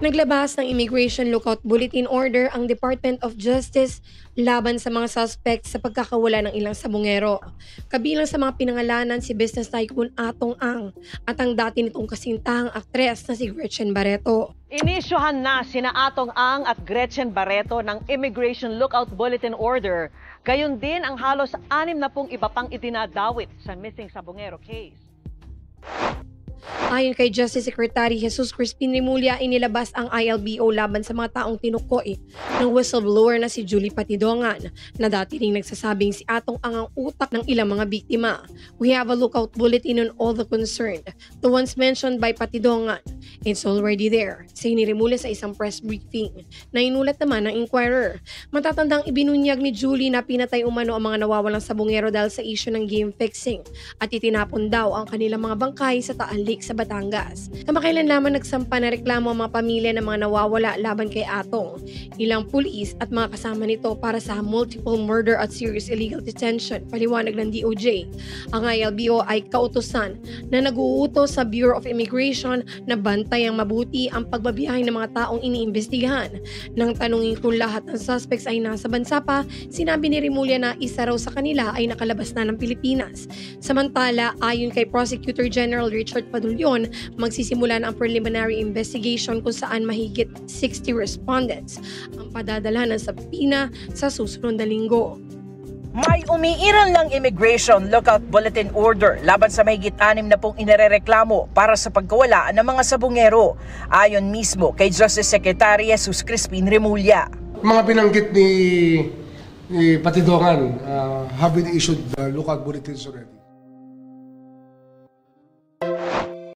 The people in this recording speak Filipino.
Naglabas ng Immigration Lookout Bulletin Order ang Department of Justice laban sa mga suspect sa pagkakawala ng ilang sabungero. Kabilang sa mga pinangalanan si business tycoon Atong Ang at ang dati nitong kasintahang aktres na si Gretchen Barreto. Inisyuhan na sina Atong Ang at Gretchen Barreto ng Immigration Lookout Bulletin Order. Gayon din ang halos 60 iba pang idinadawit sa missing sabungero case. Ayon kay Justice Secretary Jesus Crispin Remulla, inilabas ang ILBO laban sa mga taong tinukoy ng whistleblower na si Julie Patidongan na dati ring nagsasabing si Atong Ang utak ng ilang mga biktima. We have a lookout bulletin on all the concerned. The ones mentioned by Patidongan, it's already there, say ni Remulla sa isang press briefing na inulat naman ng Inquirer. Matatandang ibinunyag ni Julie na pinatay umano ang mga nawawalang sabungero dahil sa issue ng game fixing at itinapon daw ang kanilang mga bangkay sa Taal Lake sa Batangas. Kamakailan lamang nagsampa na reklamo ang mga pamilya ng mga nawawala laban kay Atong. Ilang pulis at mga kasama nito para sa multiple murder at serious illegal detention, paliwanag ng DOJ. Ang ILBO ay kautusan na nag-uutos sa Bureau of Immigration na bantayang mabuti ang pagbabiyahe ng mga taong iniimbestigahan. Nang tanungin kung lahat ng suspects ay nasa bansa pa, sinabi ni Remulla na isa raw sa kanila ay nakalabas na ng Pilipinas. Samantala, ayon kay Prosecutor General Richard Padulyon, magsisimula na ang preliminary investigation kung saan mahigit 60 respondents ang padadala ng subpoena sa susunod na linggo. May umiiral ng Immigration Lookout Bulletin Order laban sa mahigit 60 inirereklamo para sa pagkawala ng mga sabungero. Ayon mismo kay Justice Secretary Jesus Crispin Remulla. Mga binanggit ni Patidongan have been issued lookout bulletins already.